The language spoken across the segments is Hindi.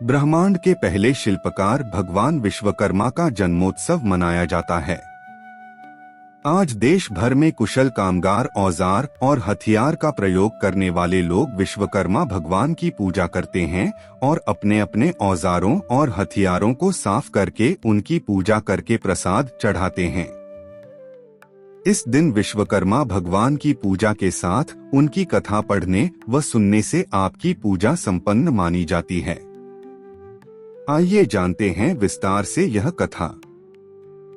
ब्रह्मांड के पहले शिल्पकार भगवान विश्वकर्मा का जन्मोत्सव मनाया जाता है। आज देश भर में कुशल कामगार, औजार और हथियार का प्रयोग करने वाले लोग विश्वकर्मा भगवान की पूजा करते हैं और अपने अपने औजारों और हथियारों को साफ करके उनकी पूजा करके प्रसाद चढ़ाते हैं। इस दिन विश्वकर्मा भगवान की पूजा के साथ उनकी कथा पढ़ने व सुनने से आपकी पूजा संपन्न मानी जाती है। आइए जानते हैं विस्तार से यह कथा।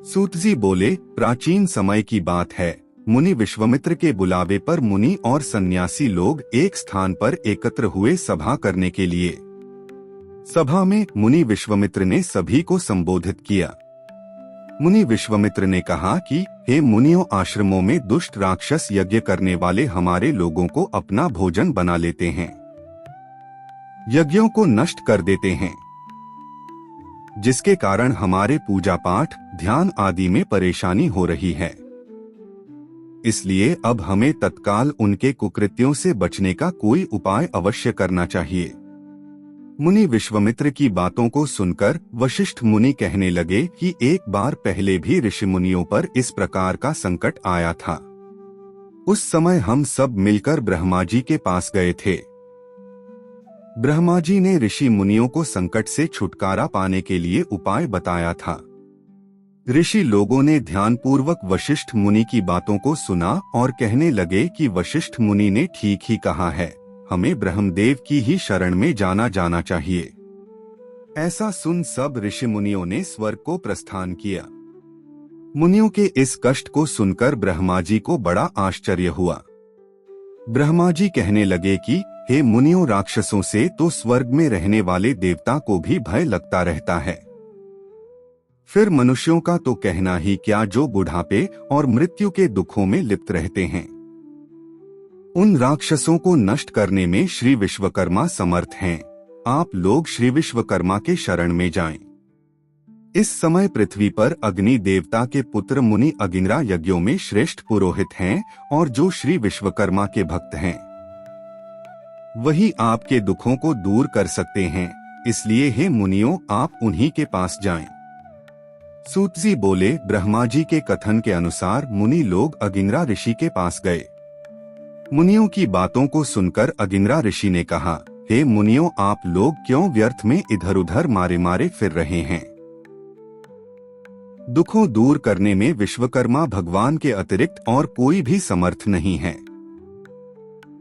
सूतजी बोले, प्राचीन समय की बात है। मुनि विश्वामित्र के बुलावे पर मुनि और सन्यासी लोग एक स्थान पर एकत्र हुए सभा करने के लिए। सभा में मुनि विश्वामित्र ने सभी को संबोधित किया। मुनि विश्वामित्र ने कहा कि हे मुनियों, आश्रमों में दुष्ट राक्षस यज्ञ करने वाले हमारे लोगों को अपना भोजन बना लेते हैं, यज्ञों को नष्ट कर देते हैं, जिसके कारण हमारे पूजा पाठ, ध्यान आदि में परेशानी हो रही है। इसलिए अब हमें तत्काल उनके कुकृत्यों से बचने का कोई उपाय अवश्य करना चाहिए। मुनि विश्वामित्र की बातों को सुनकर वशिष्ठ मुनि कहने लगे कि एक बार पहले भी ऋषि मुनियों पर इस प्रकार का संकट आया था। उस समय हम सब मिलकर ब्रह्मा जी के पास गए थे। ब्रह्मा जी ने ऋषि मुनियों को संकट से छुटकारा पाने के लिए उपाय बताया था। ऋषि लोगों ने ध्यानपूर्वक वशिष्ठ मुनि की बातों को सुना और कहने लगे कि वशिष्ठ मुनि ने ठीक ही कहा है, हमें ब्रह्मदेव की ही शरण में जाना चाहिए। ऐसा सुन सब ऋषि मुनियों ने स्वर्ग को प्रस्थान किया। मुनियों के इस कष्ट को सुनकर ब्रह्मा जी को बड़ा आश्चर्य हुआ। ब्रह्मा जी कहने लगे कि हे मुनियों, राक्षसों से तो स्वर्ग में रहने वाले देवता को भी भय लगता रहता है, फिर मनुष्यों का तो कहना ही क्या, जो बुढ़ापे और मृत्यु के दुखों में लिप्त रहते हैं। उन राक्षसों को नष्ट करने में श्री विश्वकर्मा समर्थ हैं। आप लोग श्री विश्वकर्मा के शरण में जाएं। इस समय पृथ्वी पर अग्नि देवता के पुत्र मुनि अगिनरा यज्ञों में श्रेष्ठ पुरोहित हैं और जो श्री विश्वकर्मा के भक्त हैं, वही आपके दुखों को दूर कर सकते हैं। इसलिए हे मुनियों, आप उन्हीं के पास जाएं। सूतजी बोले, ब्रह्मा जी के कथन के अनुसार मुनि लोग अगिनरा ऋषि के पास गए। मुनियों की बातों को सुनकर अगिनरा ऋषि ने कहा, हे मुनियों, आप लोग क्यों व्यर्थ में इधर उधर मारे फिर रहे हैं? दुखों दूर करने में विश्वकर्मा भगवान के अतिरिक्त और कोई भी समर्थ नहीं है।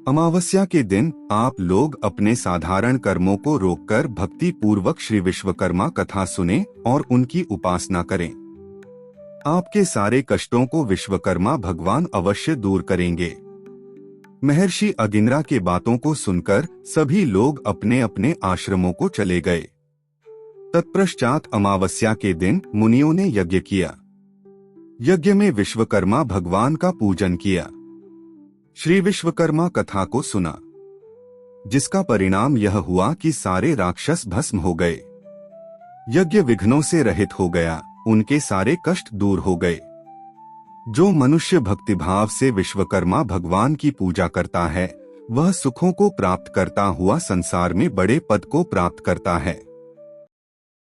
अमावस्या के दिन आप लोग अपने साधारण कर्मों को रोककर भक्ति पूर्वक श्री विश्वकर्मा कथा सुने और उनकी उपासना करें। आपके सारे कष्टों को विश्वकर्मा भगवान अवश्य दूर करेंगे। महर्षि अगिनरा के बातों को सुनकर सभी लोग अपने अपने आश्रमों को चले गए। तत्पश्चात अमावस्या के दिन मुनियों ने यज्ञ किया। यज्ञ में विश्वकर्मा भगवान का पूजन किया। श्री विश्वकर्मा कथा को सुना, जिसका परिणाम यह हुआ कि सारे राक्षस भस्म हो गए। यज्ञ विघ्नों से रहित हो गया, उनके सारे कष्ट दूर हो गए। जो मनुष्य भक्तिभाव से विश्वकर्मा भगवान की पूजा करता है, वह सुखों को प्राप्त करता हुआ संसार में बड़े पद को प्राप्त करता है।